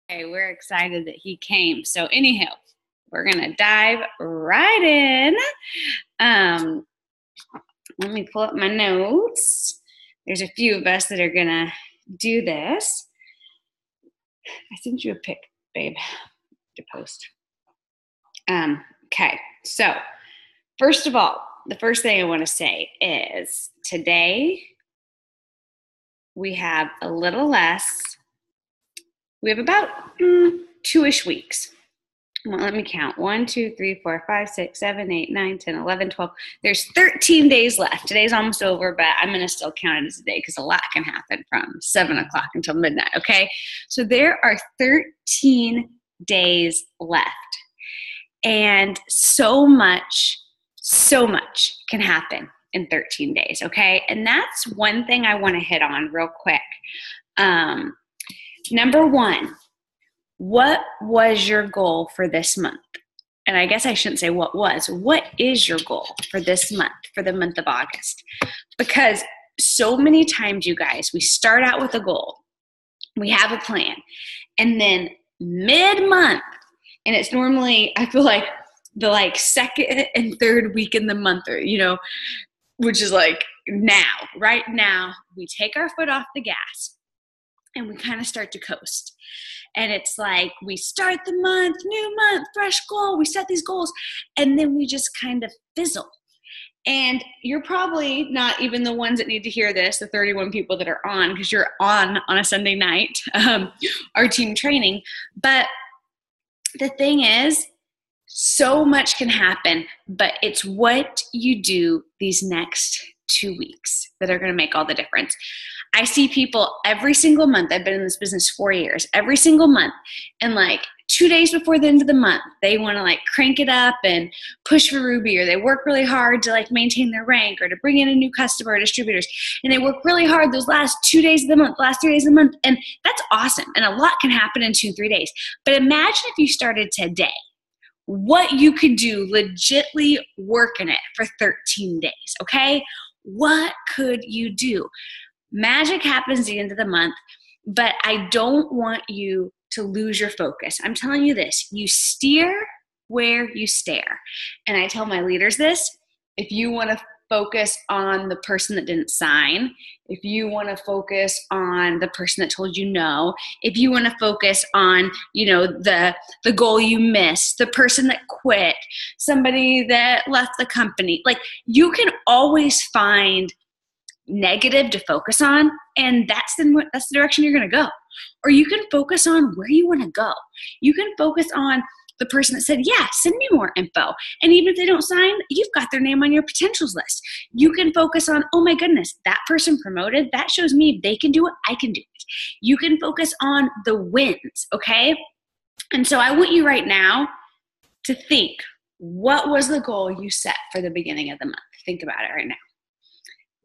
Okay, we're excited that he came. So anyhow, we're gonna dive right in. Um, Let me pull up my notes. There's a few of us that are gonna do this. I sent you a pic, babe, to post. Okay, so first of all, the first thing I want to say is today we have a little less. We have about 2-ish weeks. Well, let me count. 1, 2, 3, 4, 5, 6, 7, 8, 9, 10, 11, 12. There's 13 days left. Today's almost over, but I'm going to still count it as a day because a lot can happen from 7 o'clock until midnight, okay? So there are 13 days left. And so much can happen in 13 days, okay? And that's one thing I want to hit on real quick. Number one, what was your goal for this month? And I guess I shouldn't say what was. What is your goal for this month, for the month of August? Because so many times, you guys, we start out with a goal. We have a plan. And then mid-month, and it's normally, I feel like, the second and third week in the month, or, which is like now, right now, we take our foot off the gas and we kind of start to coast. And it's like we start the month, new month, fresh goal. We set these goals, and then we just kind of fizzle. And you're probably not even the ones that need to hear this, the 31 people that are on, because you're on a Sunday night, our team training. But the thing is, so much can happen, but it's what you do these next 2 weeks that are going to make all the difference. I see people every single month. I've been in this business 4 years. Every single month, and 2 days before the end of the month, they want to crank it up and push for Ruby, or they work really hard to maintain their rank or to bring in a new customer or distributors. And they work really hard those last 2 days of the month, last 3 days of the month. And that's awesome. And a lot can happen in 2-3 days. But imagine if you started today, what you could do legitly working it for 13 days, okay? What could you do? Magic happens at the end of the month, but I don't want you to lose your focus. I'm telling you this, you steer where you stare. And I tell my leaders this, if you want to focus on the person that didn't sign, if you want to focus on the person that told you no, if you want to focus on, the goal you missed, the person that quit, somebody that left the company, you can always find negative to focus on, and that's the direction you're going to go. Or you can focus on where you want to go. You can focus on the person that said, yeah, send me more info. And even if they don't sign, you've got their name on your potentials list. You can focus on, oh my goodness, that person promoted. That shows me if they can do it, I can do it. You can focus on the wins, okay? And so I want you right now to think, what was the goal you set for the beginning of the month? Think about it right now.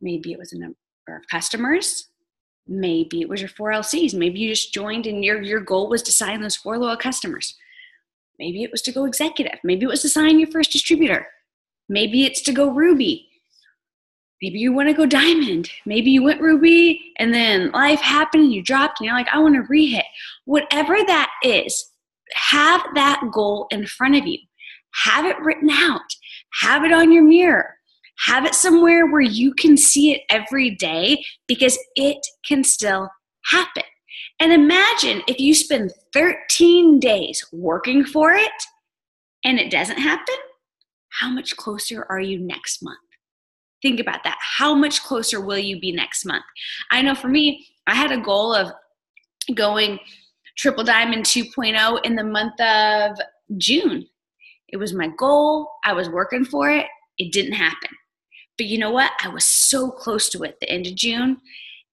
Maybe it was a number of customers. Maybe it was your 4 LCs. Maybe you just joined and your goal was to sign those 4 loyal customers. Maybe it was to go executive. Maybe it was to sign your first distributor. Maybe it's to go Ruby. Maybe you want to go diamond. Maybe you went Ruby and then life happened and you dropped and you're like, I want to re-hit. Whatever that is, have that goal in front of you. Have it written out. Have it on your mirror. Have it somewhere where you can see it every day, because it can still happen. And imagine if you spend 13 days working for it and it doesn't happen, how much closer are you next month? Think about that. How much closer will you be next month? I know for me, I had a goal of going Triple Diamond 2.0 in the month of June. It was my goal. I was working for it. It didn't happen. But you know what? I was so close to it the end of June.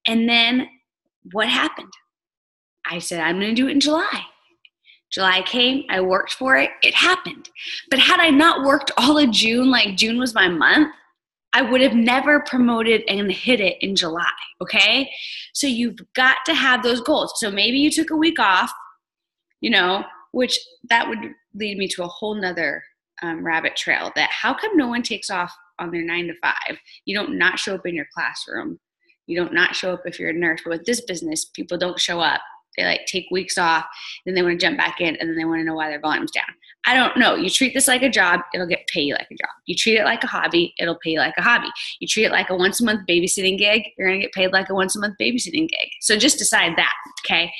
And then what happened? I said, I'm going to do it in July. July came. I worked for it. It happened. But had I not worked all of June, like June was my month, I would have never promoted and hit it in July, okay? So you've got to have those goals. So maybe you took a week off, which that would lead me to a whole nother rabbit trail, that how come no one takes off on their 9 to 5? You don't not show up in your classroom. You don't not show up if you're a nurse. But with this business, people don't show up. They like take weeks off, then they want to jump back in, and then they want to know why their volume's down. I don't know. You treat this like a job, it'll get pay you like a job. You treat it like a hobby, it'll pay you like a hobby. You treat it like a once a month babysitting gig, you're going to get paid like a once a month babysitting gig. So just decide that, okay?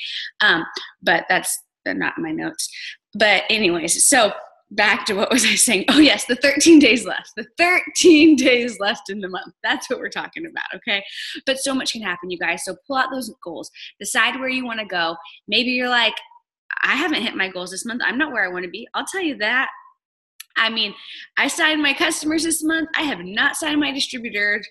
But that's not my notes. But anyways, so back to what was I saying? Oh yes, the 13 days left. The 13 days left in the month. That's what we're talking about, okay? But so much can happen, you guys. So pull out those goals. Decide where you want to go. Maybe you're like, I haven't hit my goals this month. I'm not where I want to be. I'll tell you that. I mean, I signed my customers this month. I have not signed my distributor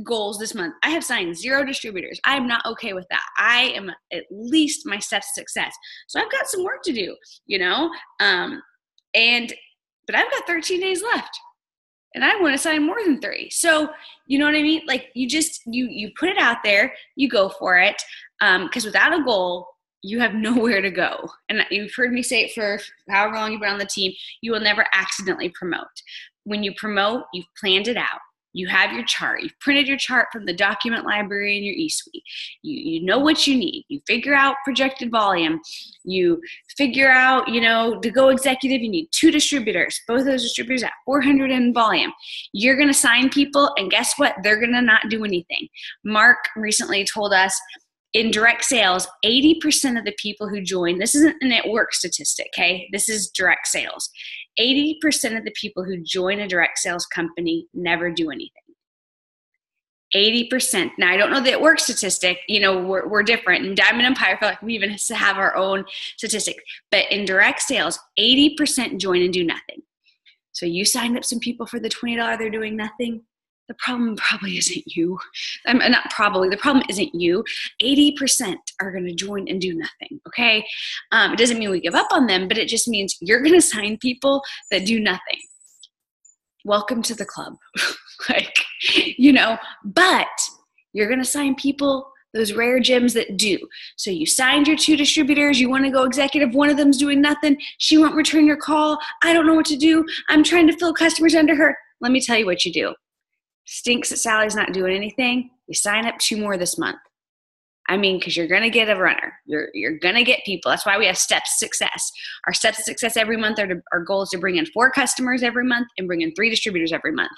goals this month. I have signed 0 distributors. I am not okay with that. I am at least my steps to success. So I've got some work to do, you know? But I've got 13 days left and I want to sign more than 3. So, you know what I mean? Like you just, you put it out there, you go for it. Cause without a goal, you have nowhere to go. And you've heard me say it for however long you've been on the team, you will never accidentally promote. When you promote, you've planned it out. You have your chart. You've printed your chart from the document library in your eSuite. You know what you need. You figure out projected volume. You figure out, you know, to go executive, you need 2 distributors. Both of those distributors at 400 in volume. You're going to sign people, and guess what? They're going to not do anything. Mark recently told us in direct sales, 80% of the people who join, this isn't an at work statistic, okay? This is direct sales. 80% of the people who join a direct sales company never do anything. 80%. Now, I don't know the at work statistic. You know, we're different. In Diamond Empire, I feel like we even have our own statistic. But in direct sales, 80% join and do nothing. So you signed up some people for the $20, they're doing nothing. The problem probably isn't you. The problem isn't you. 80% are going to join and do nothing, okay? It doesn't mean we give up on them, but it just means you're going to sign people that do nothing. Welcome to the club. You know, but you're going to sign people, those rare gems that do. So you signed your 2 distributors. You want to go executive. One of them's doing nothing. She won't return your call. I don't know what to do. I'm trying to fill customers under her. Let me tell you what you do. Stinks that Sally's not doing anything, you sign up 2 more this month. I mean, because you're going to get a runner. You're going to get people. That's why we have steps to success. Our steps to success every month our goal is to bring in 4 customers every month and bring in 3 distributors every month.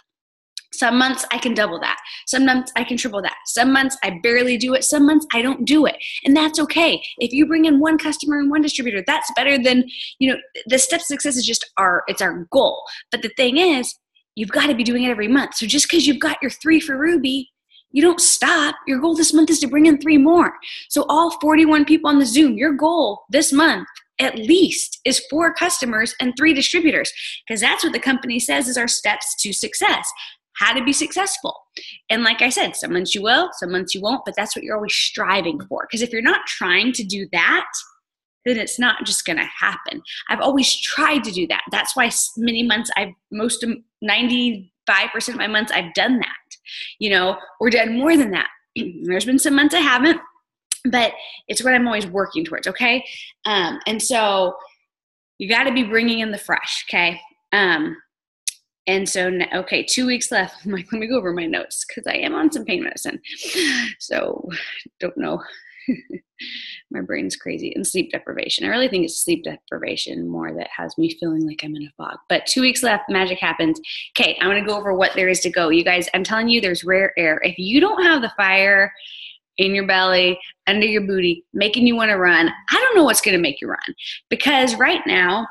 Some months I can double that. Some months I can triple that. Some months I barely do it. Some months I don't do it. And that's okay. If you bring in 1 customer and 1 distributor, that's better than, you know, the steps to success is just it's our goal. But the thing is, you've got to be doing it every month. So just because you've got your 3 for Ruby, you don't stop. Your goal this month is to bring in 3 more. So all 41 people on the Zoom, your goal this month at least is 4 customers and 3 distributors, because that's what the company says is our steps to success. How to be successful. And like I said, some months you will, some months you won't, but that's what you're always striving for. Because if you're not trying to do that, then it's not just going to happen. I've always tried to do that. That's why many months 95% of my months I've done that, you know, or done more than that. There's been some months I haven't, but it's what I'm always working towards. Okay. And so you got to be bringing in the fresh. Okay. And so, okay, 2 weeks left. I'm like, let me go over my notes because I am on some pain medicine. So don't know. My brain's crazy. And sleep deprivation. I really think it's sleep deprivation more that has me feeling like I'm in a fog. But 2 weeks left, magic happens. Okay, I'm going to go over what there is to go. You guys, I'm telling you, there's rare air. If you don't have the fire in your belly, under your booty, making you want to run, I don't know what's going to make you run. Because right now,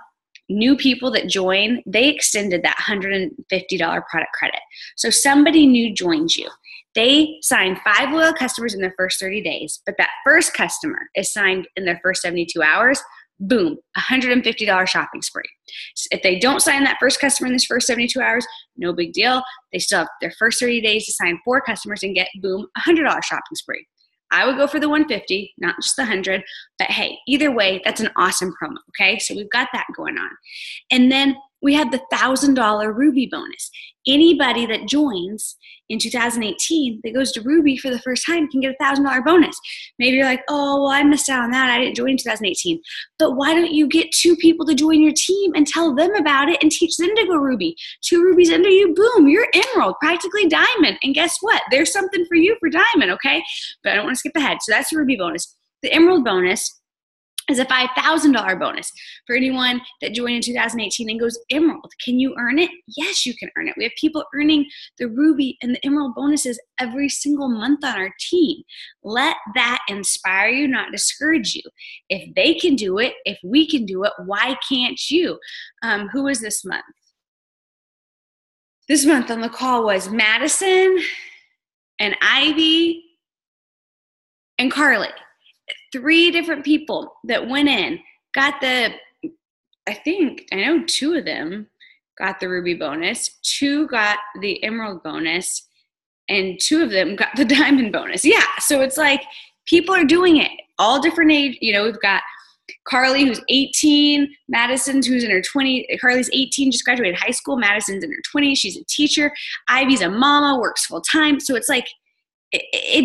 new people that join, they extended that $150 product credit. So somebody new joins you. They sign 5 loyal customers in their first 30 days, but that first customer is signed in their first 72 hours. Boom, $150 shopping spree. If they don't sign that first customer in this first 72 hours, no big deal. They still have their first 30 days to sign 4 customers and get, boom, $100 shopping spree. I would go for the 150, not just the 100, but hey, either way, that's an awesome promo, okay? So we've got that going on. And then we have the $1,000 Ruby bonus. Anybody that joins in 2018 that goes to Ruby for the first time can get a $1,000 bonus. Maybe you're like, oh, well, I missed out on that. I didn't join in 2018. But why don't you get 2 people to join your team and tell them about it and teach them to go Ruby? 2 Rubies under you, boom, you're Emerald, practically Diamond. And guess what? There's something for you for Diamond, okay? But I don't want to skip ahead. So that's the Ruby bonus. The Emerald bonus is a $5,000 bonus for anyone that joined in 2018 and goes Emerald. Can you earn it? Yes, you can earn it. We have people earning the Ruby and the Emerald bonuses every single month on our team. Let that inspire you, not discourage you. If they can do it, if we can do it, why can't you? Who was this month? This month on the call was Madison and Ivy and Carly. 3 different people that went in, got I know 2 of them got the Ruby bonus, 2 got the Emerald bonus, and 2 of them got the Diamond bonus. Yeah, so it's like people are doing it, all different age. We've got Carly, who's 18, Madison, who's in her 20s. Carly's 18, just graduated high school. Madison's in her 20s. She's a teacher. Ivy's a mama, works full time. So it's like,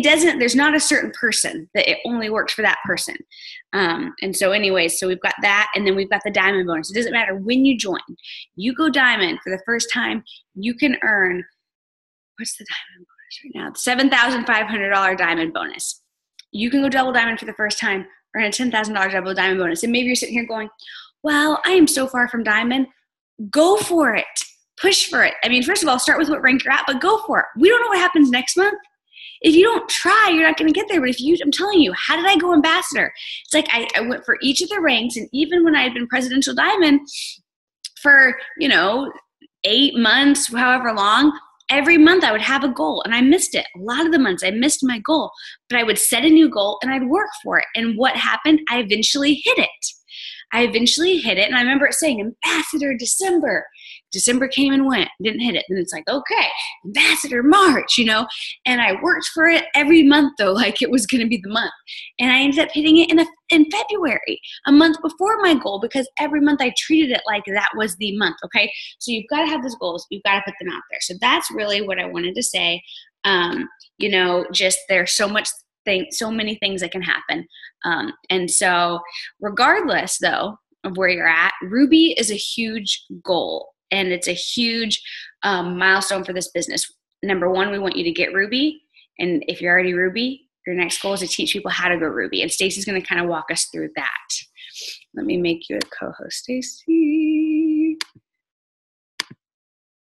there's not a certain person that it only works for that person. And so anyways, so we've got that, and then we've got the Diamond bonus. It doesn't matter when you join. You go Diamond for the first time, you can earn, what's the Diamond bonus right now? $7,500 Diamond bonus. You can go double Diamond for the first time, earn a $10,000 double Diamond bonus. And maybe you're sitting here going, well, I am so far from Diamond. Go for it. Push for it. I mean, first of all, start with what rank you're at, but go for it. We don't know what happens next month. If you don't try, you're not going to get there. But I'm telling you, how did I go ambassador? It's like I went for each of the ranks, and even when I had been presidential Diamond for, 8 months, however long, every month I would have a goal, and I missed it. A lot of the months I missed my goal, but I would set a new goal and I'd work for it. And what happened? I eventually hit it. And I remember it saying Ambassador December. December came and went, didn't hit it. Then it's like, okay, Ambassador March, and I worked for it every month though, like it was going to be the month. And I ended up hitting it in February, a month before my goal, because every month I treated it like that was the month. Okay. So you've got to have those goals. You've got to put them out there. So that's really what I wanted to say. Just there's so many things that can happen. And so regardless though of where you're at, Ruby is a huge goal. And it's a huge milestone for this business. Number 1, we want you to get Ruby. And if you're already Ruby, your next goal is to teach people how to go Ruby. And Stacy's going to kind of walk us through that. Let me make you a co-host, Stacy.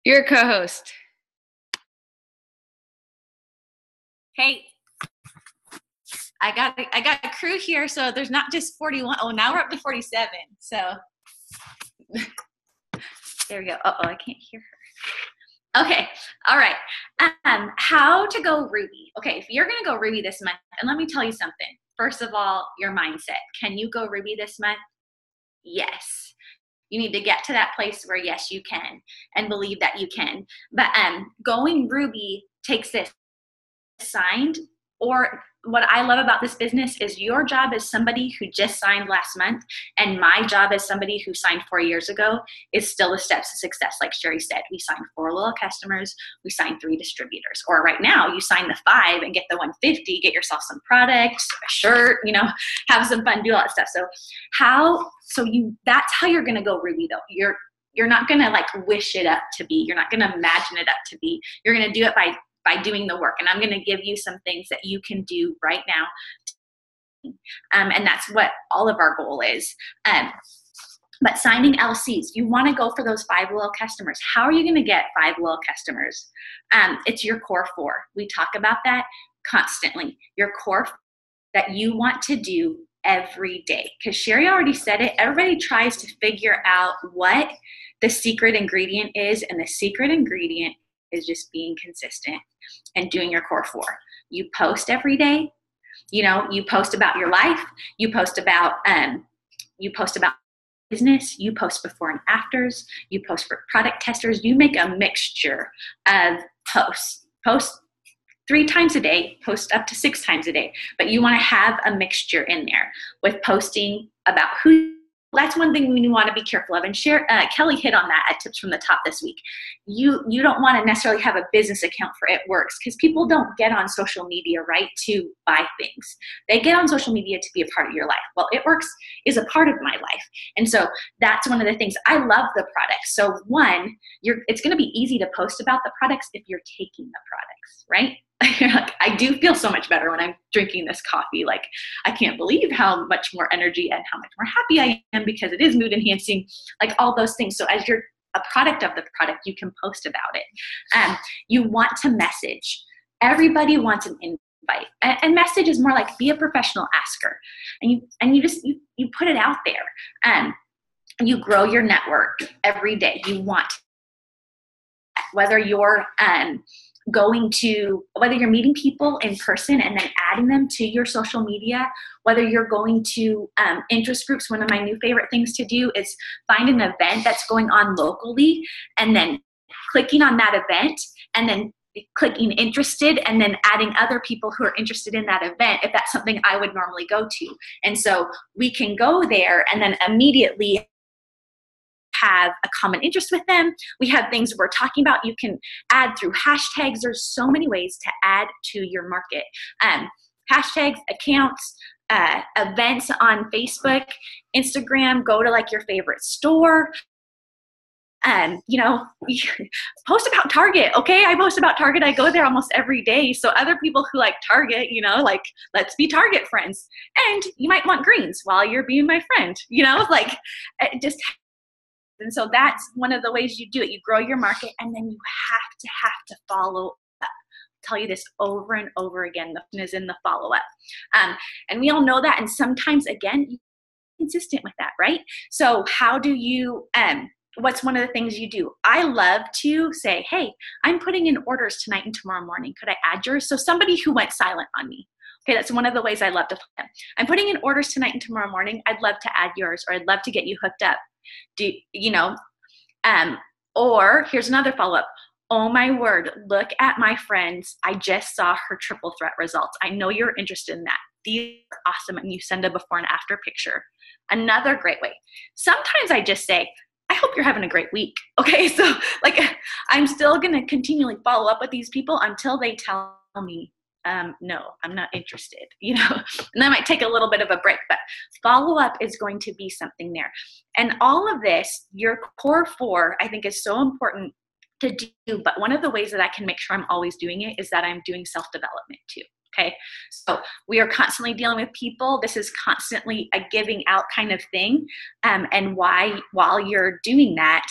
You're a co-host. Hey, I got a crew here, so there's not just 41. Oh, now we're up to 47. So there we go. I can't hear her. Okay. All right. How to go Ruby. Okay. If you're going to go Ruby this month, and let me tell you something. First of all, your mindset. Can you go Ruby this month? Yes. You need to get to that place where, yes, you can, and believe that you can. But going Ruby takes this signed, or what I love about this business is your job as somebody who just signed last month, and my job as somebody who signed 4 years ago is still the steps to success. Like Sherry said, we signed 4 loyal customers, we signed 3 distributors. Or right now, you sign the 5 and get the 150, get yourself some products, a shirt, have some fun, do all that stuff. That's how you're gonna go Ruby though. You're not gonna like wish it up to be. You're not gonna imagine it up to be. You're gonna do it by doing the work. And I'm going to give you some things that you can do right now. And that's what all of our goal is. But signing LCs, you want to go for those 5 loyal customers. How are you going to get 5 loyal customers? It's your core 4. We talk about that constantly. Your core that you want to do every day. Because Sherry already said it. Everybody tries to figure out what the secret ingredient is. And the secret ingredient is just being consistent and doing your core 4. You post every day. You post about your life. You post about business. You post before and afters. You post for product testers. You make a mixture of posts. Post 3 times a day, post up to 6 times a day. But you want to have a mixture in there with posting about who that's one thing we want to be careful of. And Kelly hit on that at Tips from the Top this week. You don't want to necessarily have a business account for It Works, because people don't get on social media, right, to buy things. They get on social media to be a part of your life. Well, It Works is a part of my life. And so that's one of the things. I love the products. So one, it's going to be easy to post about the products if you're taking the products, right? Like, I do feel so much better when I'm drinking this coffee. Like, I can't believe how much more energy and how much more happy I am because it is mood enhancing, like all those things. So as you're a product of the product, you can post about it. You want to message. Everybody wants an invite. And message is more like, be a professional asker. And you put it out there. You grow your network every day. You want, whether you're whether you're meeting people in person and then adding them to your social media, whether you're going to interest groups. One of my new favorite things to do is find an event that's going on locally and then clicking on that event and then clicking interested and then adding other people who are interested in that event if that's something I would normally go to. And so we can go there and then immediately have a common interest with them. We have things we're talking about. You can add through hashtags. There's so many ways to add to your market. Hashtags, accounts, events on Facebook, Instagram, go to like your favorite store. Post about Target. Okay, I post about Target. I go there almost every day. So other people who like Target, like, let's be Target friends. And you might want greens while you're being my friend. And so that's one of the ways you do it. You grow your market, and then you have to follow up. I'll tell you this over and over again. The fun is in the follow-up. And we all know that. And sometimes, again, you're consistent with that, right? So how do you, what's one of the things you do? I love to say, hey, I'm putting in orders tonight and tomorrow morning. Could I add yours? So somebody who went silent on me. Okay, that's one of the ways I love to plan. I'm putting in orders tonight and tomorrow morning. I'd love to add yours, or I'd love to get you hooked up. Or here's another follow-up. Oh my word, look at my friends. I just saw her triple threat results. I know you're interested in that. These are awesome. And you send a before and after picture. Another great way. Sometimes I just say, I hope you're having a great week. Okay, so I'm still going to continually follow up with these people until they tell me, no, I'm not interested, and that might take a little bit of a break, but follow-up is going to be something there. And all of this, your core 4, I think is so important to do, but one of the ways that I can make sure I'm always doing it is that I'm doing self-development too. Okay, so we are constantly dealing with people. This is constantly a giving out kind of thing. And while you're doing that,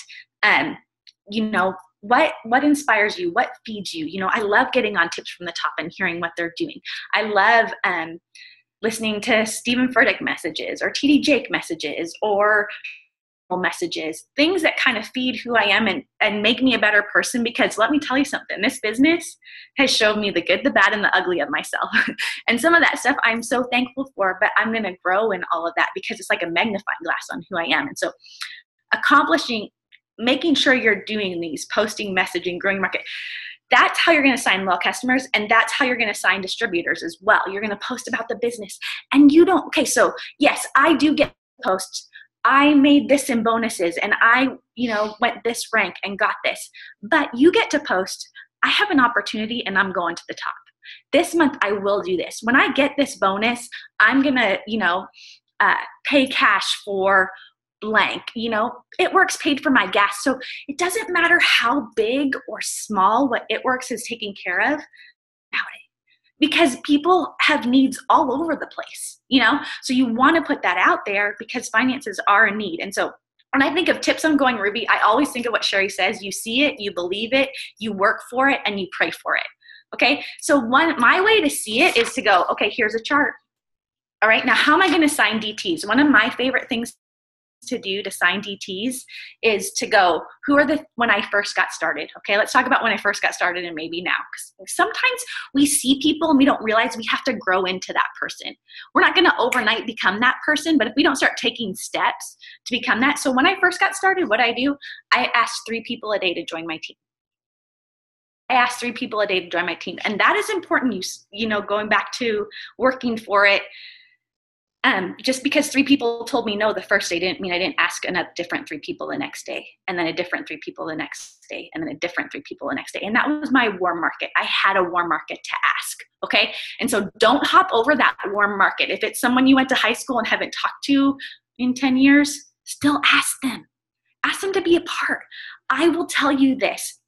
what inspires you? What feeds you? I love getting on Tips from the Top and hearing what they're doing. I love listening to Stephen Furtick messages or TD Jake messages or messages, things that kind of feed who I am and make me a better person, because let me tell you something, this business has showed me the good, the bad, and the ugly of myself. And some of that stuff I'm so thankful for, but I'm going to grow in all of that because it's like a magnifying glass on who I am. And so making sure you're doing these, posting, messaging, growing market, that's how you're going to sign loyal customers, and that's how you're going to sign distributors as well. You're going to post about the business, and so yes, I do get posts. I made this in bonuses, and I, went this rank and got this. But you get to post, I have an opportunity and I'm going to the top. This month I will do this. When I get this bonus, I'm going to, pay cash for blank. It Works paid for my gas. So it doesn't matter how big or small what It Works is taking care of about it. Because people have needs all over the place, so you want to put that out there because finances are a need. And so when I think of Tips on Going Ruby, I always think of what Sherry says. You see it, you believe it, you work for it, and you pray for it. Okay, so my way to see it is to go, okay, here's a chart. All right, now how am I going to sign DTs? One of my favorite things to do to sign DTs is to go, when I first got started. Okay, let's talk about when I first got started and maybe now. Because sometimes we see people and we don't realize we have to grow into that person. We're not going to overnight become that person, but if we don't start taking steps to become that. So when I first got started, what I do, I asked 3 people a day to join my team. And that is important, going back to working for it. Just because 3 people told me no the first day didn't mean I didn't ask a different 3 people the next day, and then a different 3 people the next day, and then a different 3 people the next day. And that was my warm market. I had a warm market to ask, okay? And so don't hop over that warm market. If it's someone you went to high school and haven't talked to in 10 years, still ask them. Ask them to be a part. I will tell you this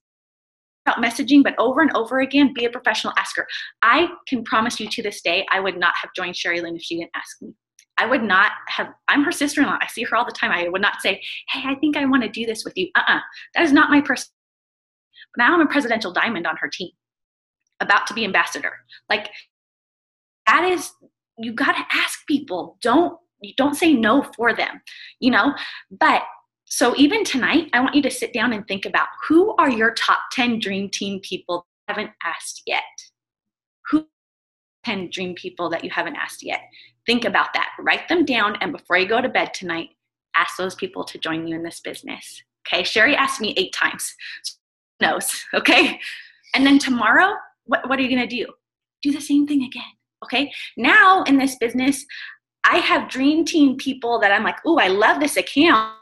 about messaging, but over and over again, be a professional asker. I can promise you to this day, I would not have joined Sherry Lynn if she didn't ask me. I would not have, I'm her sister-in-law. I see her all the time. I would not say, hey, I think I want to do this with you. That is not my person. But now I'm a presidential diamond on her team, about to be ambassador. Like, that is, you got to ask people. Don't say no for them, you know? But so even tonight, I want you to sit down and think about, who are your top 10 dream team people that you haven't asked yet? Who 10 dream people that you haven't asked yet? Think about that. Write them down, and before you go to bed tonight, ask those people to join you in this business. Okay? Sherry asked me 8 times. So who knows? Okay? And then tomorrow, what are you going to do? Do the same thing again. Okay? Now in this business, I have dream team people that I'm like, ooh, I love this account.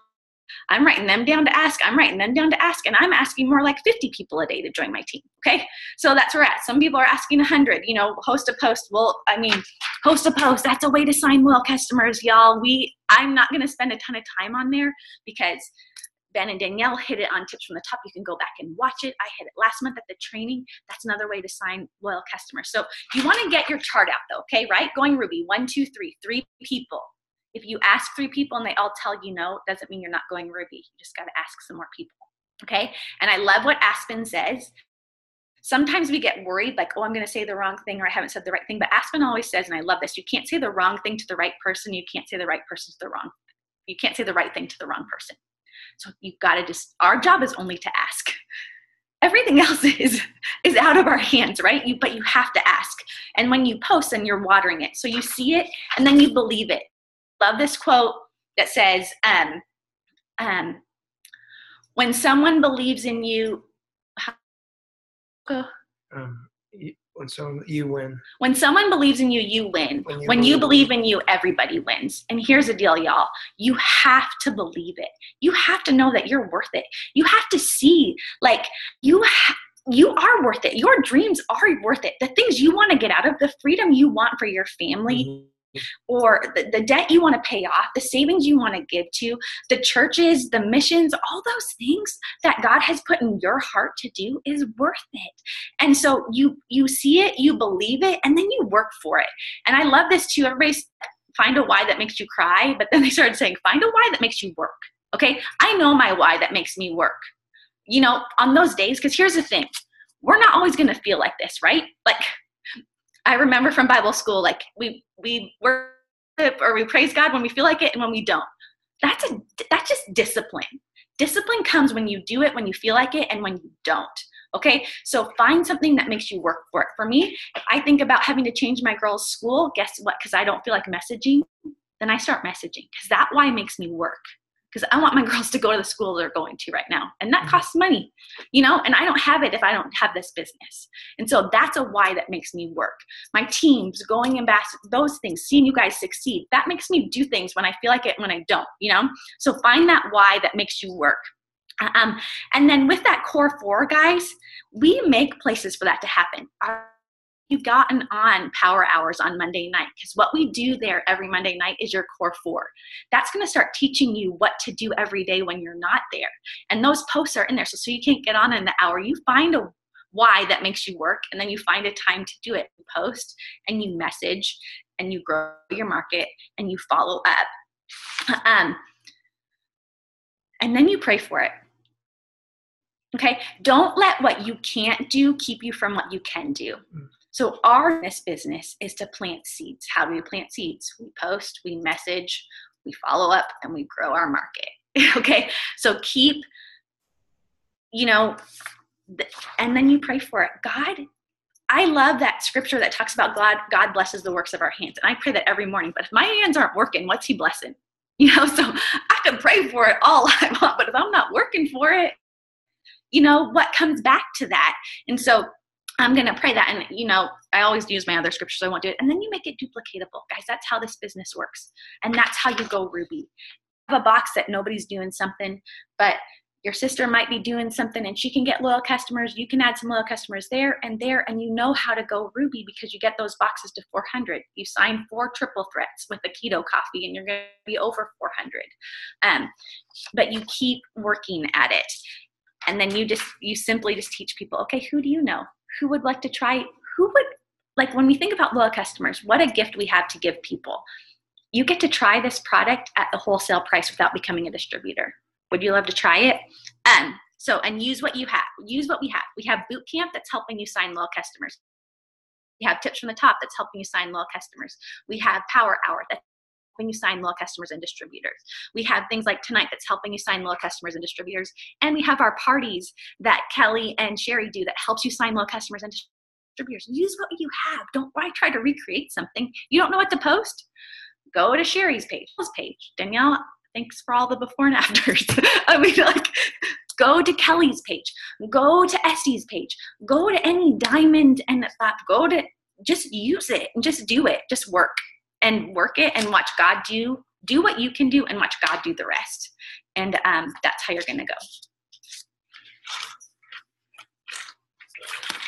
I'm writing them down to ask. I'm writing them down to ask. And I'm asking more like 50 people a day to join my team. Okay. So that's where we're at. Some people are asking 100, you know, host a post. Well, I mean, host a post. That's a way to sign loyal customers, y'all. I'm not going to spend a ton of time on there because Ben and Danielle hit it on Tips from the Top. You can go back and watch it. I hit it last month at the training. That's another way to sign loyal customers. So you want to get your chart out though. Okay. Right. Going Ruby, 1, 2, 3, 3 people. If you ask 3 people and they all tell you no, doesn't mean you're not going Ruby. You just got to ask some more people, okay? And I love what Aspen says. Sometimes we get worried, like, oh, I'm going to say the wrong thing or I haven't said the right thing. But Aspen always says, and I love this, you can't say the wrong thing to the right person. You can't say the right person to the wrong. You can't say the right thing to the wrong person. So you've got to just, our job is only to ask. Everything else is out of our hands, right? But you have to ask. And when you post, then you're watering it. So you see it and then you believe it. Love this quote that says, when someone believes in you, you win. When someone believes in you, you win. When you believe in you, everybody wins. And here's the deal, y'all. You have to believe it. You have to know that you're worth it. You have to see, like, you are worth it. Your dreams are worth it. The things you want to get out of, the freedom you want for your family, mm-hmm. or the debt you want to pay off, the savings you want to give to, the churches, the missions, all those things that God has put in your heart to do is worth it. And so you see it, you believe it, and then you work for it. And I love this too. Everybody's find a why that makes you cry, but then they started saying, find a why that makes you work. Okay, I know my why that makes me work. You know, on those days, because here's the thing, we're not always going to feel like this, right? Like, I remember from Bible school, like we worship or we praise God when we feel like it and when we don't. That's just discipline. Discipline comes when you do it, when you feel like it, and when you don't. Okay, so find something that makes you work for it. For me, if I think about having to change my girls' school, guess what? Because I don't feel like messaging, then I start messaging because that why makes me work. Because I want my girls to go to the school they're going to right now. And that costs money, you know, and I don't have it if I don't have this business. And so that's a why that makes me work. My teams, going ambassador, those things, seeing you guys succeed, that makes me do things when I feel like it and when I don't, you know. So find that why that makes you work. And then with that core 4, guys, we make places for that to happen. You've gotten on Power Hours on Monday night, because what we do there every Monday night is your core 4. That's going to start teaching you what to do every day when you're not there. And those posts are in there. So you can't get on in the hour. You find a why that makes you work, and then you find a time to do it. You post and you message and you grow your market and you follow up. And then you pray for it. Okay? Don't let what you can't do keep you from what you can do. So our business is to plant seeds. How do we plant seeds? We post, we message, we follow up, and we grow our market. Okay? So keep, you know, and then you pray for it. God, I love that scripture that talks about God blesses the works of our hands. And I pray that every morning. But if my hands aren't working, what's he blessing? You know, so I can pray for it all I want, but if I'm not working for it, you know, what comes back to that? And so I'm going to pray that. And, you know, I always use my other scriptures. So I won't do it. And then you make it duplicatable. Guys, that's how this business works. And that's how you go Ruby. You have a box that nobody's doing something, but your sister might be doing something and she can get loyal customers. You can add some loyal customers there, and you know how to go Ruby because you get those boxes to 400. You sign 4 triple threats with the keto coffee and you're going to be over 400. But you keep working at it. And then you simply just teach people, okay, who do you know? Who would like to try? Who would, like when we think about loyal customers, what a gift we have to give people. You get to try this product at the wholesale price without becoming a distributor. Would you love to try it? And use what you have. Use what we have. We have boot camp that's helping you sign loyal customers. We have tips from the top that's helping you sign loyal customers. We have power hour that's helping you sign loyal customers and distributors. We have things like tonight that's helping you sign loyal customers and distributors. And we have our parties that Kelly and Sherry do that helps you sign loyal customers and distributors. Use what you have. Don't try to recreate something. You don't know what to post? Go to Sherry's page. Danielle, thanks for all the before and afters. I mean, like, go to Kelly's page. Go to Essie's page. Go to any diamond and just use it and just do it. Just work it and watch God do what you can do and watch God do the rest. And that's how you're going to go.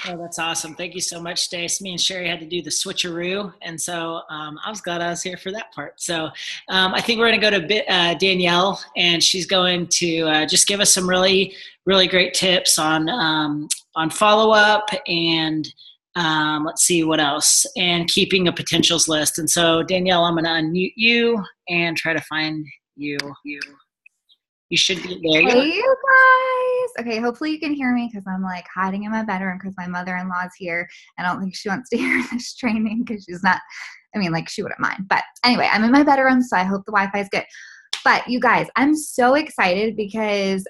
Oh, that's awesome. Thank you so much, Stace. Me and Sherry had to do the switcheroo. And so I was glad I was here for that part. So I think we're going to go to Danielle, and she's going to just give us some really, really great tips on follow-up and let's see what else, and keeping a potentials list. And so Danielle, I'm going to unmute you and try to find you. You should be there. Hey, you guys. Okay, hopefully you can hear me because I'm like hiding in my bedroom because my mother-in-law's here. I don't think she wants to hear this training because she's not, I mean, like she wouldn't mind. But anyway, I'm in my bedroom, so I hope the Wi-Fi is good. But you guys, I'm so excited because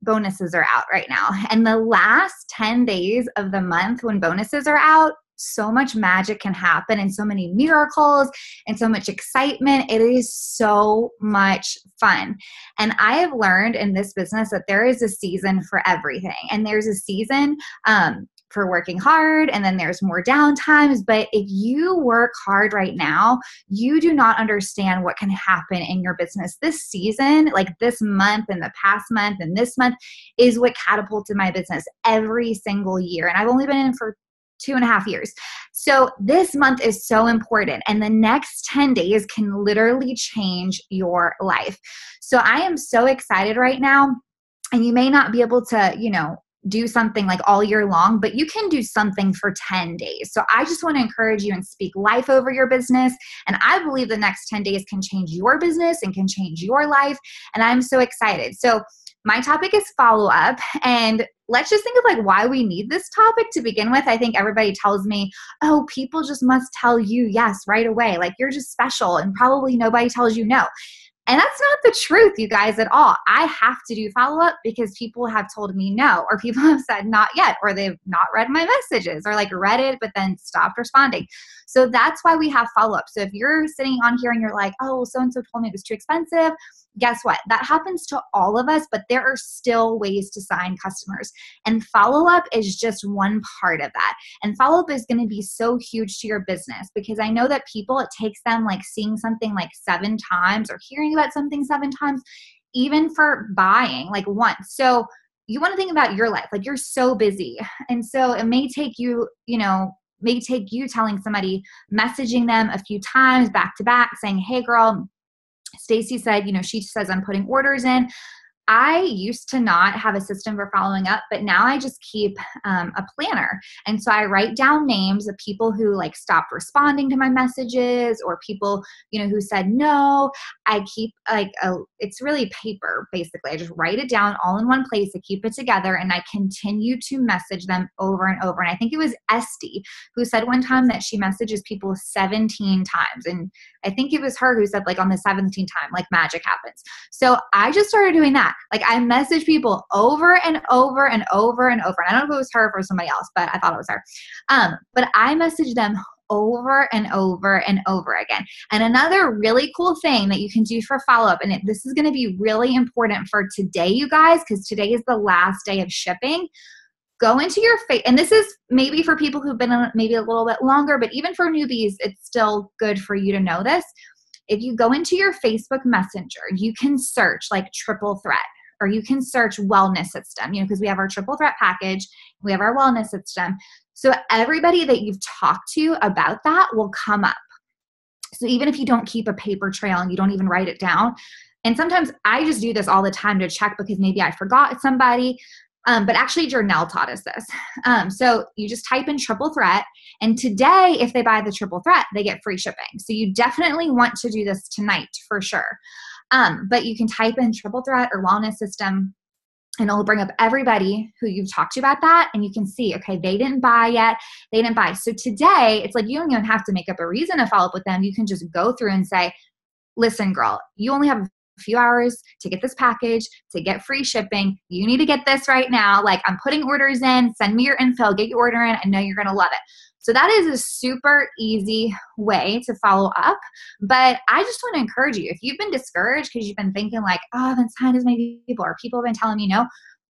bonuses are out right now. And the last 10 days of the month when bonuses are out, so much magic can happen and so many miracles and so much excitement. It is so much fun. And I have learned in this business that there is a season for everything. And there's a season for working hard, and then there's more downtimes. But if you work hard right now, you do not understand what can happen in your business. This season, like this month and the past month and this month, is what catapulted my business every single year. And I've only been in for 2.5 years. So this month is so important, and the next 10 days can literally change your life. So I am so excited right now, and you may not be able to, do something like all year long, but you can do something for 10 days. So I just want to encourage you and speak life over your business. And I believe the next 10 days can change your business and can change your life. And I'm so excited. So my topic is follow-up, and let's just think of like why we need this topic to begin with. I think everybody tells me, oh, people just must tell you yes right away. Like you're just special, and probably nobody tells you no. And that's not the truth, you guys, at all. I have to do follow-up because people have told me no, or people have said not yet, or they've not read my messages, or like read it but then stopped responding. So that's why we have follow-up. So if you're sitting on here and you're like, oh, so-and-so told me it was too expensive, guess what? That happens to all of us, but there are still ways to sign customers. And follow-up is just one part of that. And follow-up is going to be so huge to your business because I know that people, it takes them like seeing something like 7 times or hearing about something 7 times, even for buying like once. So you want to think about your life. Like you're so busy. And so it may take you, telling somebody, messaging them a few times back to back saying, hey girl, Stacy said, she says I'm putting orders in. I used to not have a system for following up, but now I just keep a planner. And so I write down names of people who like stopped responding to my messages or people, who said no. I keep it's really paper, basically. I just write it down all in one place. I keep it together and I continue to message them over and over. And I think it was Esty who said one time that she messages people 17 times. And I think it was her who said like on the 17th time, like magic happens. So I just started doing that. Like I message people over and over and over and over. And I don't know if it was her or somebody else, but I thought it was her. But I message them over and over and over again. And another really cool thing that you can do for follow-up, and this is going to be really important for today, you guys, because today is the last day of shipping. go into your face, and this is maybe for people who've been on maybe a little bit longer, but even for newbies, it's still good for you to know this. If you go into your Facebook Messenger, you can search like triple threat, or you can search wellness system, because we have our triple threat package, we have our wellness system. So everybody that you've talked to about that will come up. So even if you don't keep a paper trail and you don't even write it down, and sometimes I just do this all the time to check because maybe I forgot somebody, but actually Journelle taught us this. So you just type in triple threat, and today, if they buy the triple threat, they get free shipping. So you definitely want to do this tonight for sure. But you can type in triple threat or wellness system, and it'll bring up everybody who you've talked to about that. And you can see, okay, they didn't buy yet. They didn't buy. So today, it's like you don't even have to make up a reason to follow up with them. You can just go through and say, listen, girl, you only have a few hours to get this package, to get free shipping. You need to get this right now. Like, I'm putting orders in. Send me your info. Get your order in. I know you're going to love it. So that is a super easy way to follow up. But I just want to encourage you, if you've been discouraged because you've been thinking like, oh, I haven't signed as many people, or people have been telling me no,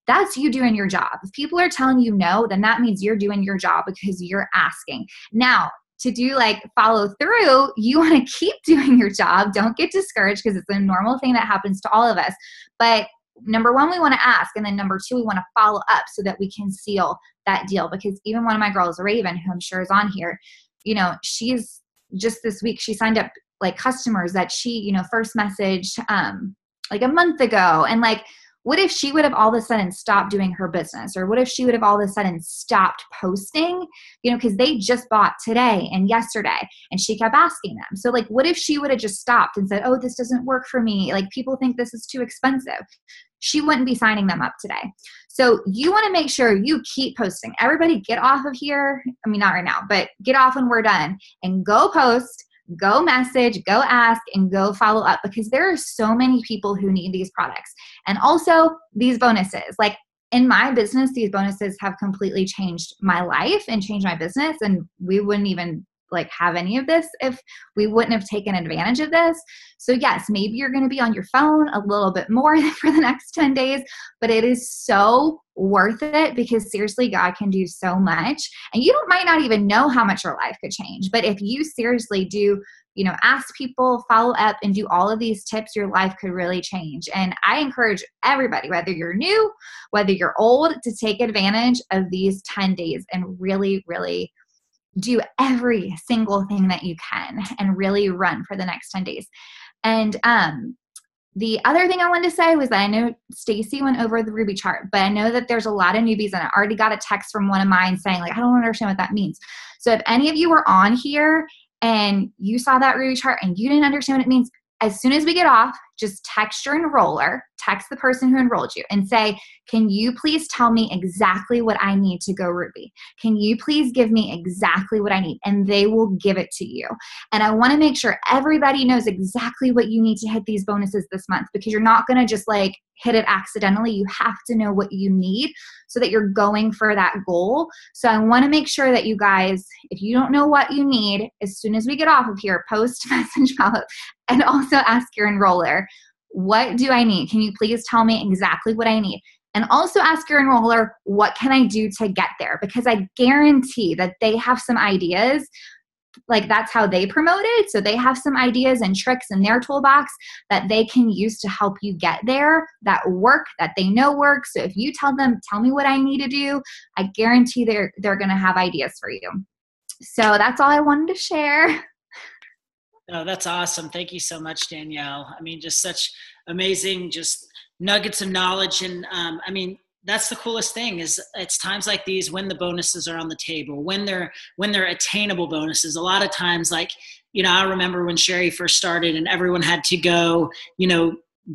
that's you doing your job. If people are telling you no, then that means you're doing your job because you're asking. Now, to do like follow through, you want to keep doing your job. Don't get discouraged, because it's a normal thing that happens to all of us. But number one, we want to ask. And then number two, we want to follow up so that we can seal that deal. Because even one of my girls, Raven, who I'm sure is on here, she's just this week, she signed up like customers that she, first messaged like a month ago. And like, what if she would have all of a sudden stopped doing her business? Or what if she would have all of a sudden stopped posting, because they just bought today and yesterday, and she kept asking them. So like, what if she would have just stopped and said, oh, this doesn't work for me. Like, people think this is too expensive. She wouldn't be signing them up today. So you want to make sure you keep posting. Everybody get off of here. I mean, not right now, but get off when we're done and go post. Go message, go ask, and go follow up, because there are so many people who need these products. And also these bonuses, like in my business, these bonuses have completely changed my life and changed my business. And we wouldn't even like have any of this if we wouldn't have taken advantage of this. So yes, maybe you're going to be on your phone a little bit more for the next 10 days, but it is so worth it, because seriously, God can do so much, and you might not even know how much your life could change. But if you seriously do, ask people, follow up, and do all of these tips, your life could really change. And I encourage everybody, whether you're new, whether you're old, to take advantage of these 10 days and really, really do every single thing that you can and really run for the next 10 days. And the other thing I wanted to say was that I know Stacy went over the Ruby chart, but I know that there's a lot of newbies, and I already got a text from one of mine saying like, I don't understand what that means. So if any of you were on here and you saw that Ruby chart and you didn't understand what it means, as soon as we get off, just text your enroller, text the person who enrolled you and say, can you please tell me exactly what I need to go Ruby? Can you please give me exactly what I need? And they will give it to you. And I want to make sure everybody knows exactly what you need to hit these bonuses this month, because you're not going to just like hit it accidentally. You have to know what you need so that you're going for that goal. So I want to make sure that you guys, if you don't know what you need, as soon as we get off of here, post, message, follow, and also ask your enroller, what do I need? Can you please tell me exactly what I need? And also ask your enroller, what can I do to get there? Because I guarantee that they have some ideas. Like, that's how they promote it. So they have some ideas and tricks in their toolbox that they can use to help you get there, that work, that they know work. So if you tell them, tell me what I need to do, I guarantee they're going to have ideas for you. So that's all I wanted to share. Oh, that's awesome. Thank you so much, Danielle. I mean, just such amazing, just nuggets of knowledge. And I mean, that's the coolest thing, is it's times like these when the bonuses are on the table, when they're attainable bonuses. A lot of times, like, I remember when Sherry first started and everyone had to go,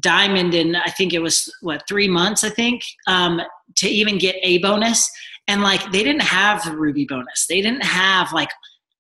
diamond in, I think it was 3 months, I think, to even get a bonus. And like, they didn't have the Ruby bonus. They didn't have like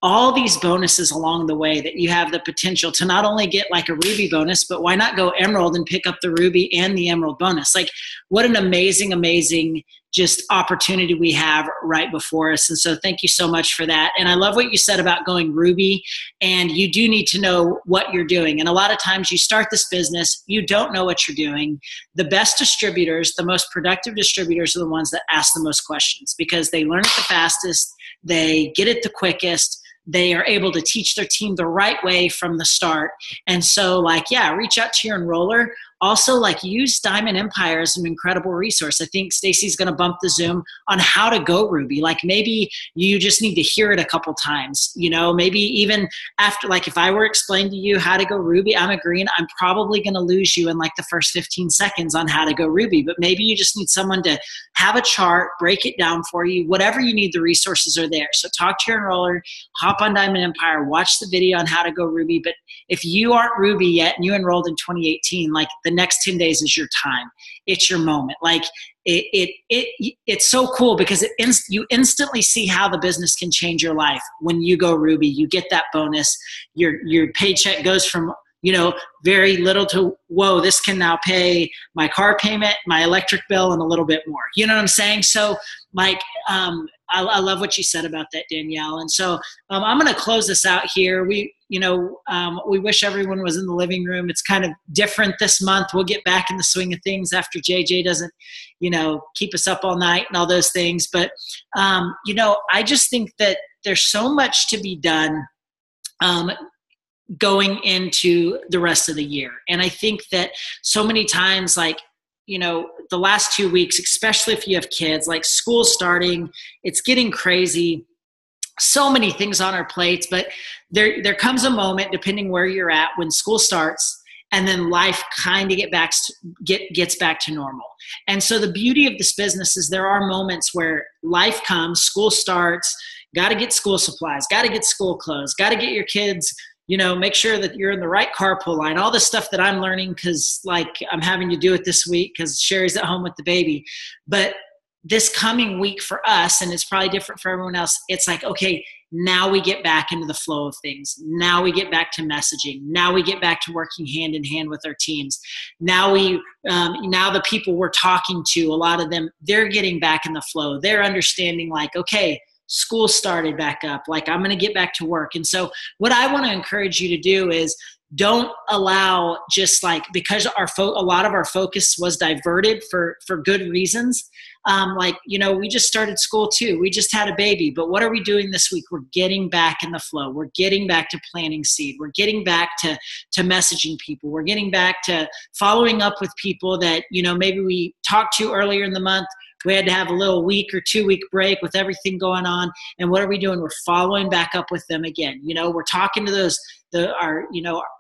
all these bonuses along the way that you have the potential to not only get like a Ruby bonus, but why not go Emerald and pick up the Ruby and the Emerald bonus? Like, what an amazing, amazing just opportunity we have right before us. And so thank you so much for that. And I love what you said about going Ruby, and you do need to know what you're doing. And a lot of times you start this business, you don't know what you're doing. The best distributors, the most productive distributors are the ones that ask the most questions, because they learn it the fastest, they get it the quickest, they are able to teach their team the right way from the start. And so like, yeah, reach out to your enroller. Also, like, use Diamond Empire as an incredible resource. I think Stacy's going to bump the Zoom on how to go Ruby. Like, maybe you just need to hear it a couple times, you know, maybe even after, like, if I were explaining to you how to go Ruby, I'm agreeing, I'm probably going to lose you in like the first 15 seconds on how to go Ruby. But maybe you just need someone to have a chart, break it down for you. Whatever you need, the resources are there. So talk to your enroller, hop on Diamond Empire, watch the video on how to go Ruby. But if you aren't Ruby yet and you enrolled in 2018, like, the next 10 days is your time. It's your moment. Like, it's so cool because you instantly see how the business can change your life. When you go Ruby, you get that bonus. Your paycheck goes from, you know, very little to, whoa, this can now pay my car payment, my electric bill, and a little bit more. You know what I'm saying? So, like, I love what you said about that, Danielle. And so I'm going to close this out here. We wish everyone was in the living room. It's kind of different this month. We'll get back in the swing of things after JJ doesn't, you know, keep us up all night and all those things. But, you know, I just think that there's so much to be done going into the rest of the year. And I think that so many times, like, you know, the last 2 weeks, especially if you have kids, like, school starting, it's getting crazy. So many things on our plates, but there comes a moment, depending where you're at, when school starts, and then life kind of gets back to normal. And so the beauty of this business is there are moments where life comes, school starts, got to get school supplies, got to get school clothes, got to get your kids, you know, make sure that you're in the right carpool line, all the stuff that I'm learning because, like, I'm having to do it this week because Sherry's at home with the baby. But this coming week for us, and it's probably different for everyone else, it's like, okay, now we get back into the flow of things. Now we get back to messaging. Now we get back to working hand in hand with our teams. Now now the people we're talking to, a lot of them, they're getting back in the flow. They're understanding, like, okay, school started back up. Like, I'm going to get back to work. And so what I want to encourage you to do is, don't allow, just like, because a lot of our focus was diverted for good reasons. Like, you know, we just started school too. We just had a baby, but what are we doing this week? We're getting back in the flow. We're getting back to planting seed. We're getting back to messaging people. We're getting back to following up with people that, you know, maybe we talked to earlier in the month. We had to have a little week or 2 week break with everything going on. And what are we doing? We're following back up with them again. You know, we're talking to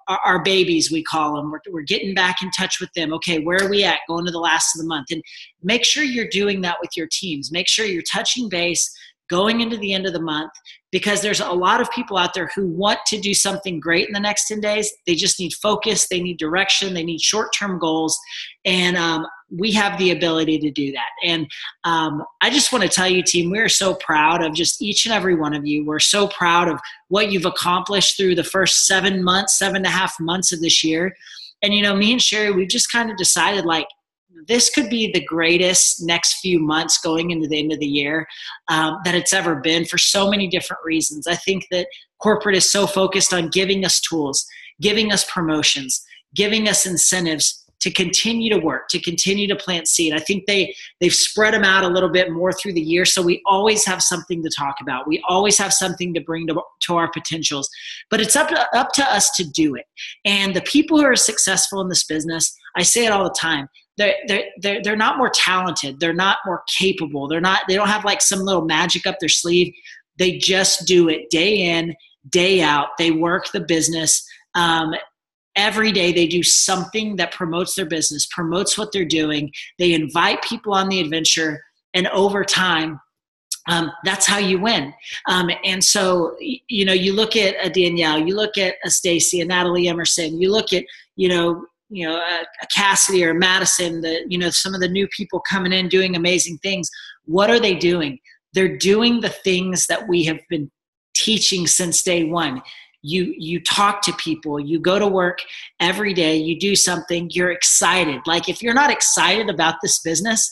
our babies, we call them. We're getting back in touch with them. Okay, where are we at going to the last of the month? And make sure you're doing that with your teams. Make sure you're touching base going into the end of the month, because there's a lot of people out there who want to do something great in the next 10 days. They just need focus. They need direction. They need short-term goals. And we have the ability to do that. And I just want to tell you, team, we are so proud of just each and every one of you. We're so proud of what you've accomplished through the first 7.5 months of this year. And, you know, me and Sherry, we've just kind of decided, like, this could be the greatest next few months going into the end of the year that it's ever been, for so many different reasons. I think that corporate is so focused on giving us tools, giving us promotions, giving us incentives to continue to work, to continue to plant seed. I think they've spread them out a little bit more through the year, so we always have something to talk about. We always have something to bring to our potentials. But it's up to us to do it. And the people who are successful in this business, I say it all the time, they're not more talented. They're not more capable. They don't have like some little magic up their sleeve. They just do it day in, day out. They work the business. Every day they do something that promotes their business, promotes what they're doing. They invite people on the adventure, and over time, that's how you win. And so, you know, you look at a Danielle, you look at a Stacy, a Natalie Emerson, you look at, a Cassidy or Madison, some of the new people coming in doing amazing things. What are they doing? They're doing the things that we have been teaching since day one. You talk to people, you go to work every day, you do something, you're excited. Like if you're not excited about this business,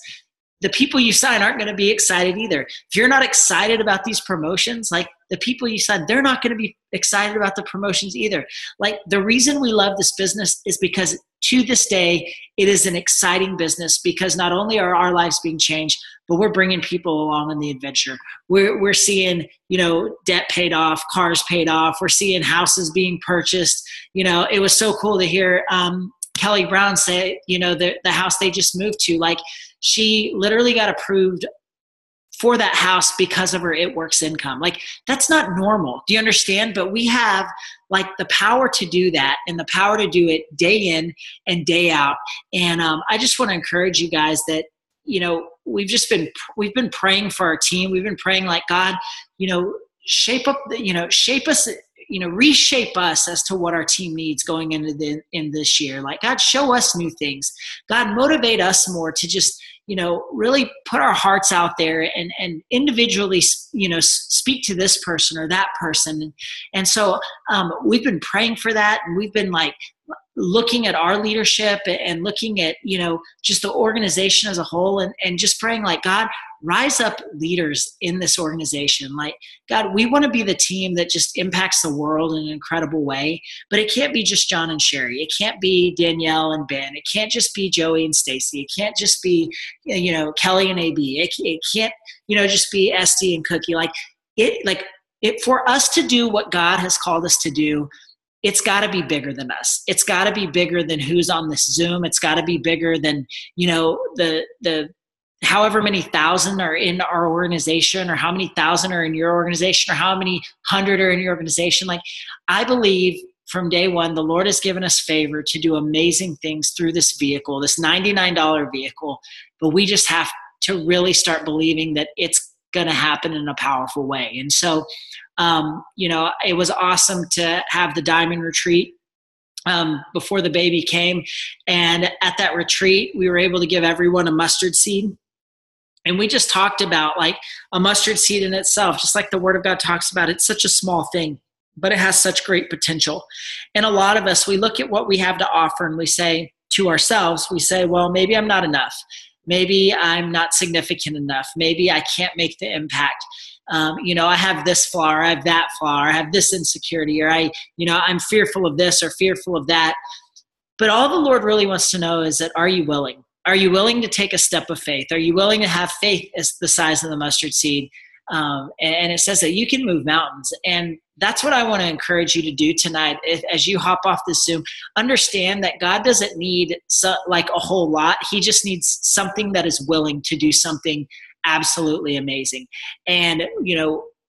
the people you sign aren't going to be excited either. If you're not excited about these promotions, like the people you sign, they're not going to be excited about the promotions either. Like the reason we love this business is because to this day, it is an exciting business because not only are our lives being changed, but we're bringing people along on the adventure. We're seeing, debt paid off, cars paid off. We're seeing houses being purchased. It was so cool to hear Kelly Brown say, the house they just moved to, like she literally got approved for that house because of her It Works income. Like that's not normal. Do you understand? But we have like the power to do that and the power to do it day in and day out. And I just want to encourage you guys that, we've been praying for our team. We've been praying like, God, shape us, reshape us as to what our team needs going in this year. Like God, show us new things. God, motivate us more to just, really put our hearts out there and individually, speak to this person or that person. And so we've been praying for that. And we've been like looking at our leadership and looking at, just the organization as a whole and just praying like, God, rise up leaders in this organization. Like, God, we want to be the team that just impacts the world in an incredible way, but it can't be just John and Sherry. It can't be Danielle and Ben. It can't just be Joey and Stacy. It can't just be, Kelly and AB. It can't, just be Esty and Cookie. For us to do what God has called us to do, it's got to be bigger than us. It's got to be bigger than who's on this Zoom. It's got to be bigger than, the however many thousand are in our organization or how many thousand are in your organization or how many hundred are in your organization. Like I believe from day one, the Lord has given us favor to do amazing things through this vehicle, this $99 vehicle, but we just have to really start believing that it's going to happen in a powerful way. And so, it was awesome to have the Diamond Retreat before the baby came. And at that retreat, we were able to give everyone a mustard seed. And we just talked about like a mustard seed in itself, just like the Word of God talks about. It's such a small thing, but it has such great potential. And a lot of us, we look at what we have to offer and we say to ourselves, well, maybe I'm not enough. Maybe I'm not significant enough. Maybe I can't make the impact. I have this flaw, or I have that flaw, or I have this insecurity, or I'm fearful of this or fearful of that. But all the Lord really wants to know is that, are you willing? Are you willing to take a step of faith? Are you willing to have faith as the size of the mustard seed? And it says that you can move mountains. And that's what I want to encourage you to do tonight. As you hop off this Zoom, understand that God doesn't need like a whole lot. He just needs something that is willing to do something absolutely amazing. And,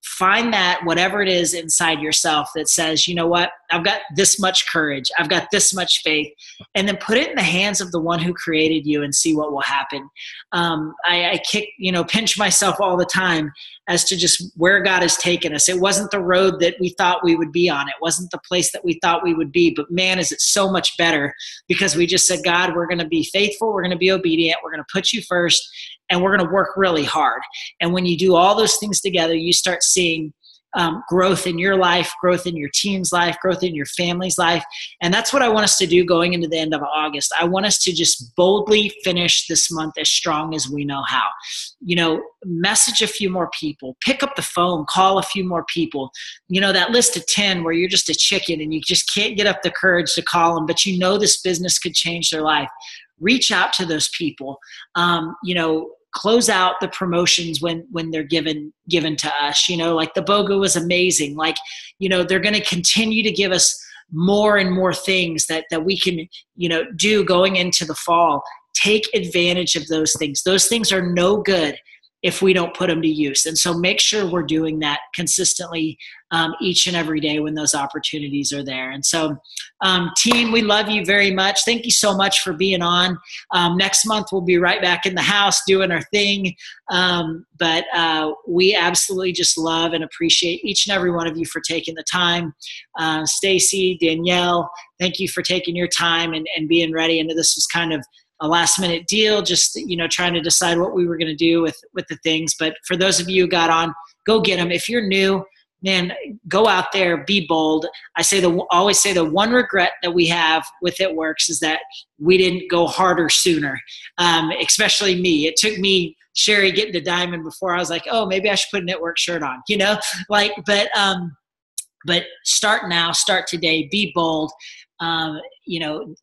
find that whatever it is inside yourself that says, you know what, I've got this much courage, I've got this much faith, and then put it in the hands of the one who created you and see what will happen. I pinch myself all the time as to just where God has taken us. It wasn't the road that we thought we would be on. It wasn't the place that we thought we would be, but man, is it so much better because we just said, God, we're going to be faithful. We're going to be obedient. We're going to put you first. And we're going to work really hard. And when you do all those things together, you start seeing growth in your life, growth in your team's life, growth in your family's life. And that's what I want us to do going into the end of August. I want us to just boldly finish this month as strong as we know how. Message a few more people, pick up the phone, call a few more people. That list of 10 where you're just a chicken and you just can't get up the courage to call them, but this business could change their life. Reach out to those people. Close out the promotions when they're given to us. Like the BOGO was amazing. Like, they're going to continue to give us more and more things that we can, do going into the fall. Take advantage of those things. Those things are no good if we don't put them to use. And so make sure we're doing that consistently each and every day when those opportunities are there. And so team, we love you very much. Thank you so much for being on. Next month, we'll be right back in the house doing our thing. But we absolutely just love and appreciate each and every one of you for taking the time. Stacy, Danielle, thank you for taking your time and being ready. And this was kind of a last minute deal, just, trying to decide what we were going to do with the things. But for those of you who got on, go get them. If you're new, man, go out there, be bold. Always say the one regret that we have with It Works is that we didn't go harder sooner. Especially me. It took me, Sherry, getting to Diamond before I was like, oh, maybe I should put an It Works shirt on, but start now, start today, be bold.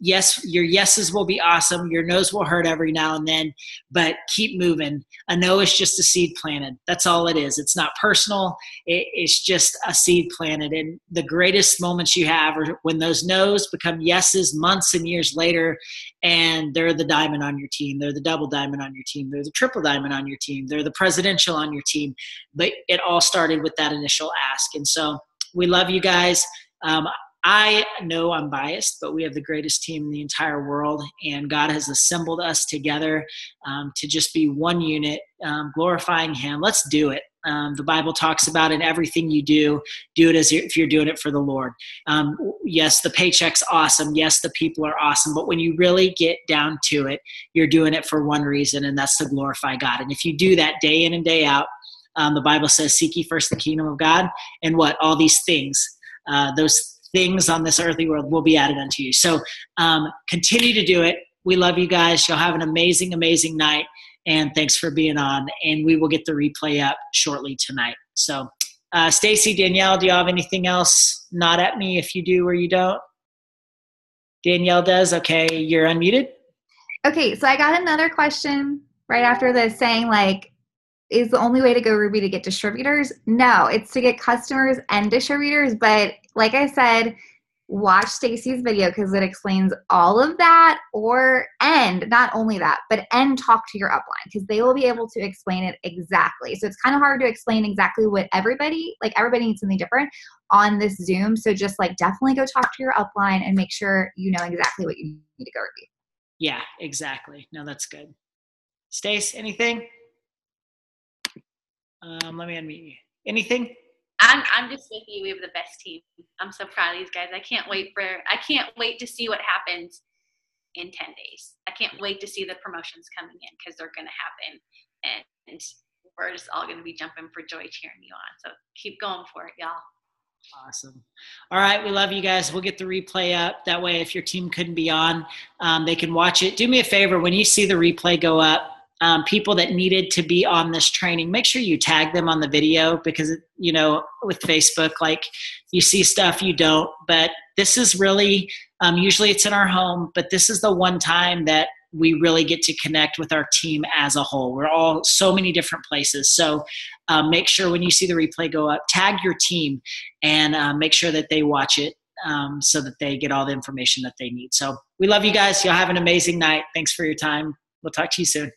Yes, your yeses will be awesome. Your no's will hurt every now and then, but keep moving. A no is just a seed planted. That's all it is. It's not personal. It's just a seed planted. And the greatest moments you have are when those no's become yeses months and years later, and they're the diamond on your team. They're the double diamond on your team. They're the triple diamond on your team. They're the presidential on your team. But it all started with that initial ask. And so we love you guys. I know I'm biased, but we have the greatest team in the entire world, and God has assembled us together to just be one unit, glorifying Him. Let's do it. The Bible talks about in everything you do it as if you're doing it for the Lord. Yes, the paycheck's awesome. Yes, the people are awesome. But when you really get down to it, you're doing it for one reason, and that's to glorify God. And if you do that day in and day out, the Bible says, seek ye first the kingdom of God, and what? All these things, those things on this earthly world will be added unto you. So continue to do it. We love you guys. You'll have an amazing, amazing night. And thanks for being on. And we will get the replay up shortly tonight. So Stacy, Danielle, do you have anything else? Nod at me if you do or you don't. Danielle does. Okay, you're unmuted. Okay, so I got another question right after this saying, like, is the only way to go Ruby to get distributors? No, it's to get customers and distributors. But like I said, watch Stacy's video because it explains all of that, and not only that, but talk to your upline because they will be able to explain it exactly. So it's kind of hard to explain exactly what everybody needs something different on this Zoom. So just definitely go talk to your upline and make sure you know exactly what you need to go review. Yeah, exactly. No, that's good. Stace, anything? Let me unmute you. Anything? I'm just with you. We have the best team. I'm so proud of these guys. I can't wait to see what happens in 10 days. I can't wait to see the promotions coming in because they're going to happen. And we're just all going to be jumping for joy cheering you on. So keep going for it, y'all. Awesome. All right. We love you guys. We'll get the replay up. That way, if your team couldn't be on, they can watch it. Do me a favor. When you see the replay go up, people that needed to be on this training, make sure you tag them on the video because, with Facebook, you see stuff you don't. But this is really, usually it's in our home, but this is the one time that we really get to connect with our team as a whole. We're all so many different places. So make sure when you see the replay go up, tag your team and make sure that they watch it so that they get all the information that they need. So we love you guys. Y'all have an amazing night. Thanks for your time. We'll talk to you soon.